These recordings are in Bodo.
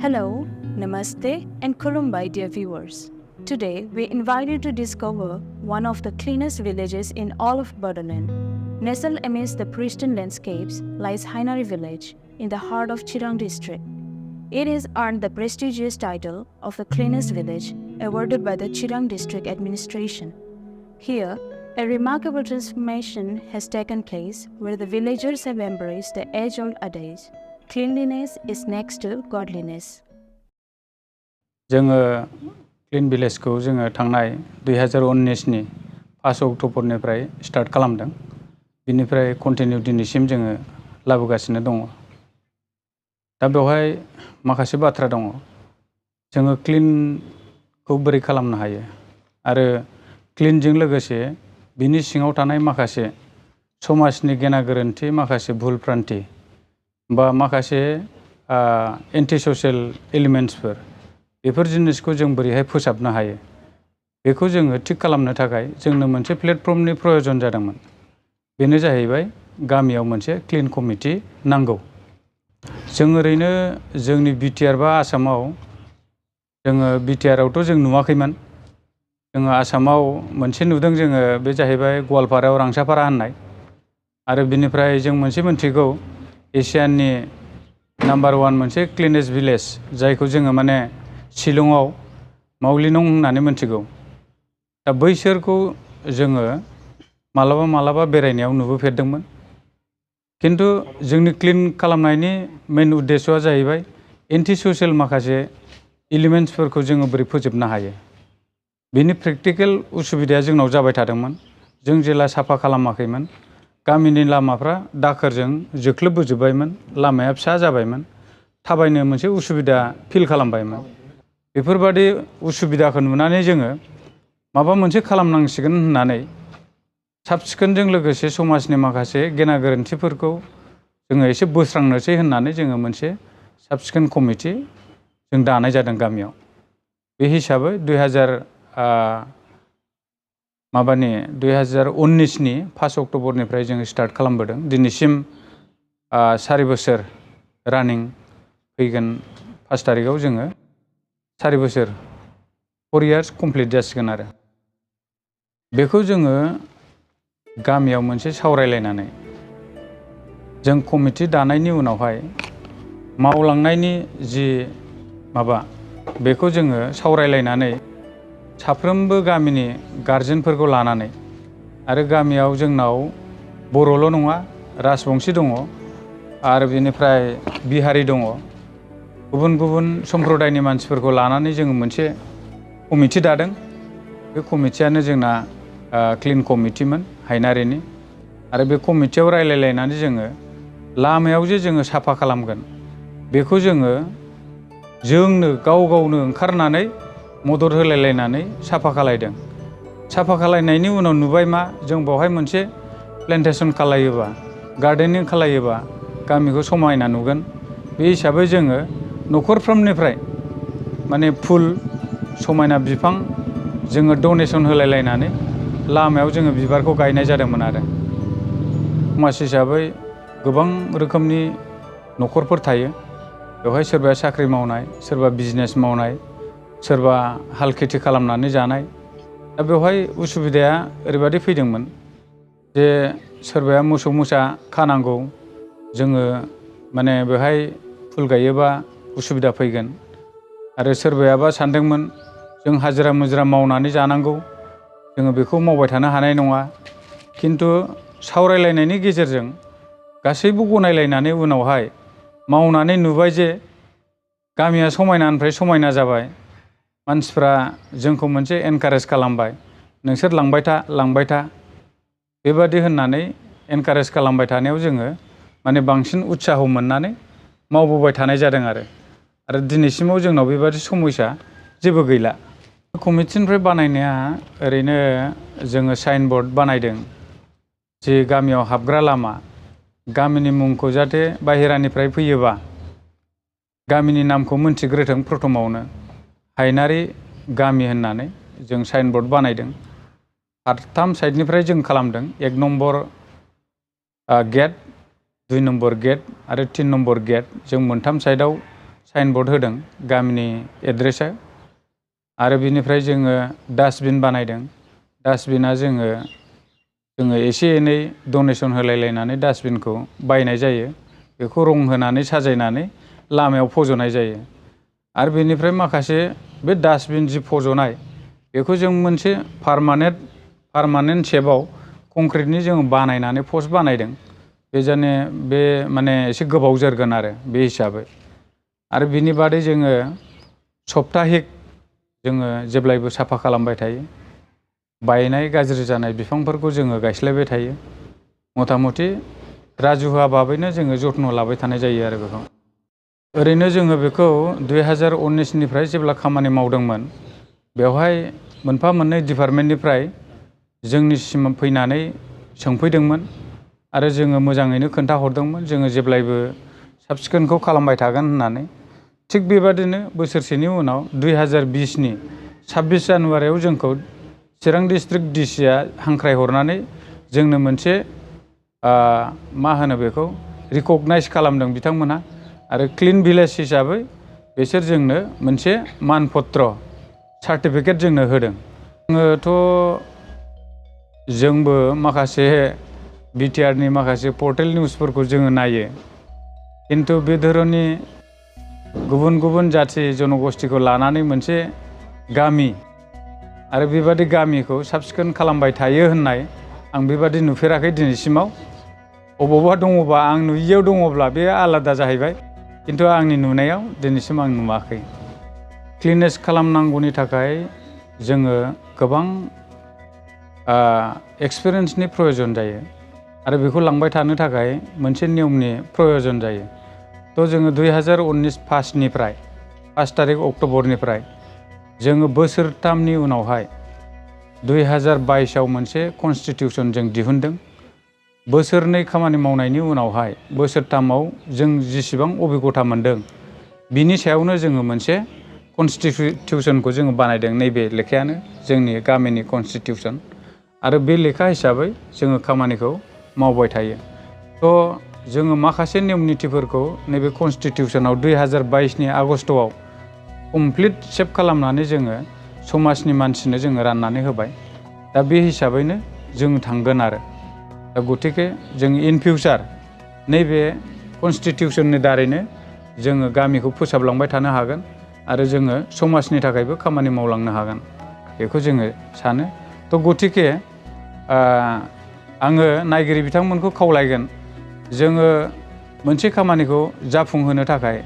Hello, Namaste, and Kurumbai, dear viewers. Today, we invite you to discover one of the cleanest villages in all of Bodoland. Nestled amidst the pristine landscapes lies Hainari village in the heart of Chirang District. It has earned the prestigious title of the cleanest village awarded by the Chirang District administration. Here, a remarkable transformation has taken place where the villagers have embraced the age-old adage, cleanliness is next to godliness. जोङो क्लीन भिलेजखौ जोङो थांनाय 2019 नि 5 अक्ट'बरनिफ्राय स्टार्ट खालामदों। बिनिफ्राय कन्टिनिउ दिनैसिम जोङो लाबोगासिनो दङ। दा बेवहाय माखासे बाथ्रा दङ। जोङो क्लीनखौ बोरै खालामनो हायो आरो क्लीनजों लोगोसे बिनि सिङाव थानाय माखासे समाजनि गेना गोरोन्थि, माखासे भुलप्रान्थि बा माखासे एन्टि ससियेल एलिमेन्ट्सफोर बेफोर जिनिसखौ जों बोरैहाय फोसाबनो हायो बेखौ जोङो थिक खालामनो थाखाय जोंनो मोनसे प्लेटफर्मनि प्रयोजन जादोंमोन। बेनो जाहैबाय गामियाव मोनसे क्लीन कमिटि नांगौ। जों ओरैनो जोंनि बिटिआर बा आसामाव जोङो बिटिआरआवथ' जों नुवाखैमोन। जोङो आसामाव मोनसे नुदों, जोङो बे जाहैबाय गवालपारायाव रांसाफारा होननाय, आरो बिनिफ्राय जों मोनसे मोनथिगौ एसियानि नाम्बार 1 मोनसे क्लिनेस्ट भिलेज जायखौ जोङो माने शिलंआव मावलिनं होननानै मोनथिगौ। दा बैसोरखौ जोङो मालाबा बेरायनायाव नुबोफेरदोंमोन। किन्तु जोंनि क्लीन खालामनायनि मेन उद्देश्यआ जाहैबाय एन्टि ससियेल माखासे एलिमेन्ट्सफोरखौ जोङो बोरै फोजोबनो हायो। बिनि प्रेक्टिकेल उसुबिदाया जोंनाव जाबाय थादोंमोन। जों जेला साफा खालामाखैमोन, गामिनि लामाफ्रा दाखोरजों जोख्लोबबोजोबबायमोन, लामाया फिसा जाबायमोन, थाबायनो मोनसे उसुबिदा फिल खालामबायमोन। बेफोरबादि उसुबिदाखौ नुनानै जोङो माबा मोनसे खालामनांसिगोन होननानै साब सिखोनजों लोगोसे समाजनि माखासे गेना गोरोन्थिफोरखौ जोङो एसे बोस्रांनोसै होननानै जोङो मोनसे साब सिखोन कमिटि जों दानाय जादों गामियाव। बे हिसाबै 2019 नि 5 अक्ट'बरनिफ्राय जोङो स्टार्ट खालामबोदों। दिनैसिम 4 बोसोर रानिं फैगोन 5 तारिखआव जोङो 4 बोसोर 4 इयार्स कमप्लिट जासिगोन। आरो बेखौ जोङो गामियाव मोनसे सावरायलायनानै जों कमिटि दानायनि उनावहाय मावलांनायनि जि माबा बेखौ जोङो सावरायलायनानै साफ्रोमबो गामिनि गारजेनफोरखौ लानानै, आरो गामियाव जोंनाव बर'ल' नङा, राजबंशी दङ, आरो बेनिफ्राय बिहारि दङ, गुबुन गुबुन सम्प्रदायनि मानसिफोरखौ लानानै जोङो मोनसे कमिटि दादों। बे कमिटियानो जोंना क्लीन कमिटिमोन हायनारिनि। आरो बे कमिटियाव रायलायलायनानै जोङो लामायाव जे जोङो साफा खालामगोन बेखौ जोङो जोंनो गाव गावनो ओंखारनानै मदद होलायलायनानै साफा खालायदों। साफा खालायनायनि उनाव नुबाय मा, जों बावहाय मोनसे प्लेन्टेसन खालायोबा, गार्डेनिं खालायोबा गामिखौ समायना नुगोन। बे हिसाबै जोङो न'खरफ्रोमनिफ्राय माने फुल समायना बिफां जोङो डनेसन होलायलायनानै लामायाव जोङो बिबारखौ गायनाय जादोंमोन। आरो समाज हिसाबै गोबां रोखोमनि न'खरफोर थायो। बेवहाय सोरबाया साख्रि मावनाय, सोरबा बिजनेस मावनाय, सोरबा हाल खेथि खालामनानै जानाय। दा बेवहाय उसुबिदाया ओरैबादि फैदोंमोन जे सोरबाया मोसौ मोसा खानांगौ, जोङो माने बेवहाय फुल गायोबा उसुबिदा फैगोन। आरो सोरबायाबा सानदोंमोन जों हाजिरा मुजिरा मावनानै जानांगौ, जोङो बेखौ मावबाय थानो हानाय नङा। किन्तु सावरायलायनायनि गेजेरजों गासैबो गनायलायनानै उनावहाय मावनानै नुबाय जे गामिया समायनानिफ्राय समायना जाबाय। मानसिफ्रा जोंखौ मोनसे एनकारेज खालामबाय, नोंसोर लांबाय था बेबादि होननानै एनकारेज खालामबाय थानायाव जोङो माने बांसिन उत्साह मोननानै मावबोबाय थानाय जादों। आरो दिनैसिमाव जोंनाव बेबादि समस्या जेबो गैला। कमिटिनिफ्राय बानायनाया ओरैनो जोङो साइन बर्ड बानायदों जे गामियाव हाबग्रा लामा, गामिनि मुंखौ जाहाथे बाहेरानिफ्राय फैयोबा गामिनि नामखौ मोनथिग्रोथों। प्रथमावनो हायनारि गामि होननानै जों साइन बर्ड बानायदों। फारथाम साइडनिफ्राय जों खालामदों। 1 नम्बर गेट, 2 नम्बर गेट आरो 3 नम्बर गेट। जों मोनथाम साइडआव साइनबोर्ड होदों गामिनि एड्रेसा आरो बिनिफ्राय जोङो डास्टबिन बानायदों। डास्टबिना जोङो एसे एनै डनेसन होलायलायनानै डास्टबिनखौ बायनाय जायो। बेखौ रं होनानै साजायनानै लामायाव फज'नाय जायो। आरो बेनिफ्राय माखासे बे डास्टबिन जि फज'नाय बेखौ जों मोनसे पारमानेन्ट शेपआव कंक्रिटनि जों बानायनानै पस्ट बानायदों। बे माने एसे गोबाव जोरगोन आरो बे हिसाबै। आरो बिनि बादै जोङो सप्ताहिक जोङो जेब्लायबो साफा खालामबाय थायो। बायनाय गाज्रि जानाय बिफांफोरखौ जोङो गायस्लायबाय थायो। मथा मथि राजुहुवा भाबैनो जोङो जत्न लाबाय थानाय जायो आरो बेखौ। ओरैनो जोङो बेखौ 2019निफ्राय जेब्ला खामानि मावदोंमोन बेवहाय मोनफा मोननै डिपार्टमेन्टनिफ्राय जोंनिसिम फैनानै सोंफैदोंमोन आरो जोङो मोजाङैनो खोन्थाहरदोंमोन जोङो जेब्लायबो साब सिखोनखौ खालामबाय थागोन होननानै। थिग बेबादिनो बोसोरसेनि उनाव 2020नि 26 जानुवारियाव जोंखौ चिरां डिस्ट्रिक्ट डिसिआ हांख्रायहरनानै जोंनो मोनसे मा होनो बेखौ रिकगनाइज खालामदों बिथांमोनहा। आरो क्लिन भिलेज हिसाबै बिसोर जोंनो मोनसे मानपत्र सार्टिफिकेट जोंनो होदों। जोंबो माखासे बिटिआरनि माखासे पर्टेल निउसफोरखौ जोङो नायो। खिन्थु बे धरननि गुबुन गुबुन जाथि जनगोष्ठीखौ लानानै मोनसे गामि आरो बेबादि गामिखौ साब सिखोन खालामबाय थायो होननाय आं बेबादि नुफेराखै दिनैसिमाव। अबावबा दङबा आं नुयियाव दङब्ला बे आलादा जाहैबाय। खिन्थु आंनि नुनायाव दिनैसिम आं नुवाखै। क्लिनेस्ट खालामनांगौनि थाखाय जोङो गोबां एक्सपिरियेन्सनि प्रयजन जायो आरो बेखौ लांबाय थानो थाखाय मोनसे नियमनि प्रयजन जायो। जोङो 2019 1 तारिख अक्ट'बरनिफ्राय जोङो बोसोरथामनि उनावहाय 2022आव मोनसे कनस्टिटिउसन जों दिहुनदों। बोसोरनै खामानि मावनायनि उनावहाय बोसोरथामाव जों जेसेबां अबिगथा मोनदों बिनि सायावनो जोङो मोनसे कनस्टिटिउसनखौ जोङो बानायदों। नैबे लेखायानो जोंनि गामिनि कनस्टिटिउसन आरो बे लेखा हिसाबै जोङो खामानिखौ मावबाय थायो। जोङो माखासे नियम नितिफोरखौ नैबे कनस्टिटिउसनाव 2022नि आगष्टआव कमप्लिट सेभ खालामनानै जोङो समाजनि मानसिनो जोङो राननानै होबाय। दा बे हिसाबैनो जों थांगोन आरो दा गतिके जों इन फिउचार नैबे कनस्टिटिउसननि दारैनो जोङो गामिखौ फोसाबलांबाय थानो हागोन आरो जोङो समाजनि थाखायबो खामानि मावलांनो हागोन बेखौ जोङो सानो। गतिके आङो नायगिरि बिथांमोनखौ खावलायगोन जोङो मोनसे खामानिखौ जाफुंहोनो थाखाय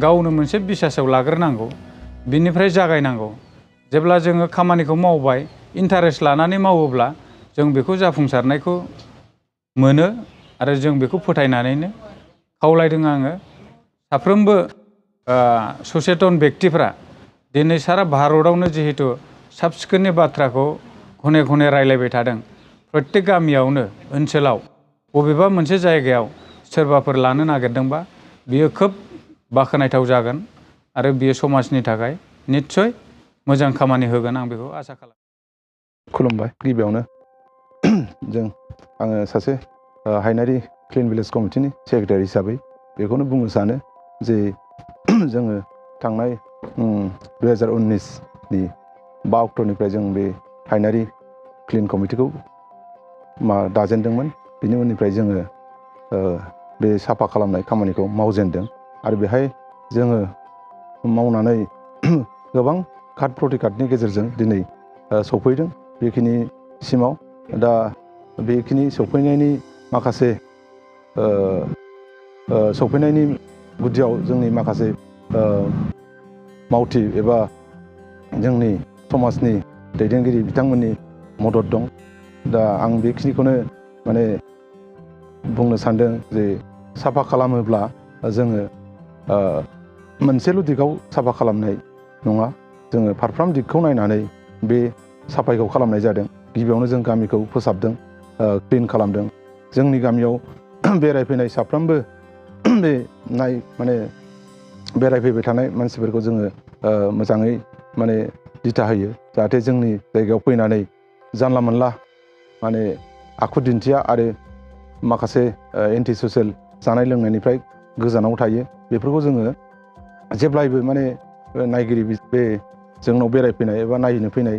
गावनो मोनसे बिसासाव लाग्रोनांगौ, बिनिफ्राय जागायनांगौ। जेब्ला जोङो खामानिखौ मावबाय इन्टारेस्ट लानानै मावोब्ला जों बेखौ जाफुंसारनायखौ मोनो आरो जों बेखौ फोथायनानैनो खावलायदों आङो साफ्रोमबो सचेतन बेक्तिफ्रा दिनै सारा भारतआवनो जिहेतु साब सिखोननि बाथ्राखौ घने घने रायलायबाय थादों। प्रत्येक गामियावनो ओनसोलाव बबेबा मोनसे जायगायाव सोरबाफोर लानो नागिरदोंबा बियो खोब बाख्नायथाव जागोन आरो बियो समाजनि थाखाय निस्सय मोजां खामानि होगोन आं बेखौ आसा खालामो। खुलुमबाय। गिबियावनो आङो सासे हाइनारि क्लिन भिलेज कमिटिनि सेक्रेटारि हिसाबै बेखौनो बुंनो सानो जे जोङो थांनाय 2019नि 5 अक्ट'निफ्राय जों बे हाइनारि क्लिन कमिटिखौ दाजेनदोंमोन। बिनि उननिफ्राय जोङो बे साफा खालामनाय खामानिखौ मावजेनदों आरो बेहाय जोङो मावनानै गोबां कार्ड प्रतिकार्डनि गेजेरजों दिनै सफैदों बेखिनिसिमाव। दा बेखिनि सफैनायनि माखासे सफैनायनि गुदियाव जोंनि माखासे मावथि एबा जोंनि समाजनि दैदेनगिरि बिथांमोननि मदद दं। दा आं बेखिनिखौनो माने बुंनो सानदों जे साफा खालामोब्ला जोङो मोनसेल' दिगाव साफा खालामनाय नङा, जोङो फारफ्रोम दिगखौ नायनानै बे साफायखौ खालामनाय जादों। गिबियावनो जों गामिखौ फोसाबदों, क्लिन खालामदों। जोंनि गामियाव बेरायफैनाय साफ्रोमबो बे माने बेरायफैबाय थानाय मानसिफोरखौ जोङो मोजाङै माने दिथा होयो जाहाथे जोंनि जायगायाव फैनानै जानला मोनला माने आखु दिन्थिया आरो माखासे एन्टि ससियेल जानाय लोंनायनिफ्राय गोजानाव थायो। बेफोरखौ जोङो जेब्लायबो माने नायगिरि बे जोंनाव बेरायफैनाय एबा नायहैनो फैनाय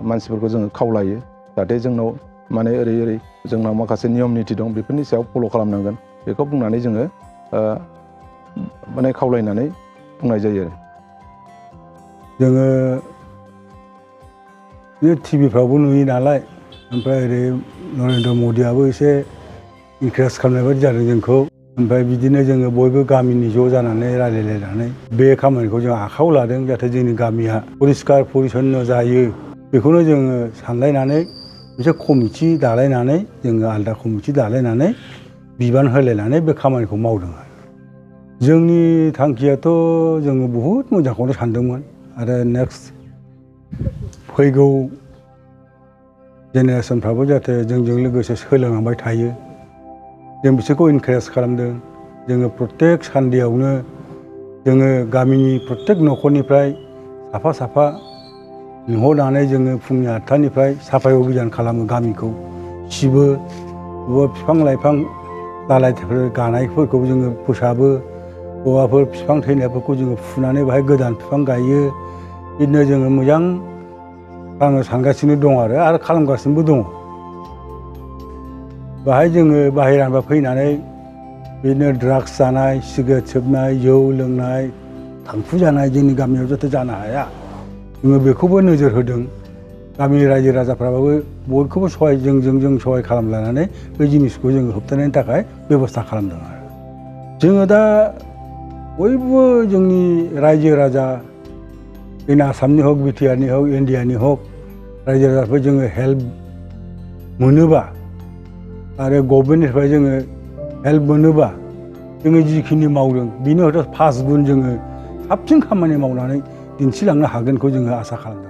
मानसिफोरखौ जोङो खावलायो जाहाथे जोंनाव माने ओरै जोंनाव माखासे नियम निथि दं बेफोरनि सायाव फल' खालामनांगोन बेखौ बुंनानै जोङो माने खावलायनानै बुंनाय जायो आरो जोङो बे टिभिफ्रावबो नुयो नालाय ओमफ्राय ओरै नरेन्द्र मदियाबो एसे इनकारेज खालामनाय बायदि जादों जोंखौ ओमफ्राय बिदिनो जोङो बयबो गामिनि ज' जानानै रायलायलायनानै बे खामानिखौ जों आखायाव लादों जाहाथे जोंनि गामिया परिस्कार परिचन्न जायो बेखौनो जोङो सानलायनानै मोनसे कमिटि दालायनानै जोङो आलदा कमिटि दालायनानै बिबान होलायनानै बे खामानिखौ मावदों आरो जोंनि थांखियाथ' जोङो बहुद मोजांखौनो सानदोंमोन आरो नेक्स्ट फैगौ जेनेरेसनफ्राबो जाहाथे जोंजों लोगोसे सोलोंलांबाय थायो जों बिसोरखौ इनकारेज खालामदों जोङो प्रत्येक सानडेआवनो जोङो गामिनि प्रत्येक न'खरनिफ्राय साफा साफा लिंहरनानै जोङो फुंनि 8टानिफ्राय साफाय अभियान खालामो गामिखौ सिबो बबेबा बिफां लाइफां दालाइफोर गानायफोरखौ जोङो फोसाबो बबावबाफोर बिफां थैनायफोरखौ जोङो फुनानै बाहाय गोदान बिफां गायो बिदिनो जोङो मोजां खालामनो सानगासिनो दं आरो खालामगासिनोबो दङ बाहाय जोङो बाहेरानिफ्राय फैनानै बिदिनो ड्राग्स जानाय सिगारेट सोबनाय जौ लोंनाय थांखु जानाय जोंनि गामियाव जाहाथे जानो हाया जोङो बेखौबो नोजोर होदों गामिनि रायजो राजाफ्राबो बयखौबो जों सहाय खालामलायनानै बे जिनिसखौ जोङो होबथानायनि थाखाय बेब'स्था खालामदों आरो जोङो दा बयबो जोंनि रायजो राजा जोंनि आसामनि हक बिटिआरनि हक इन्डियानि हक रायजो राजाफोर जोङो हेल्प मोनोबा आरो गभर्नमेन्टनिफ्राय जोङो हेल्प मोनोबा जोङो जिखिनि मावदों बिनि हयथ' 5 गुन जोङो साबसिन खामानि मावनानै दिन्थिलांनो हागोनखौ जोङो आसा खालामदों।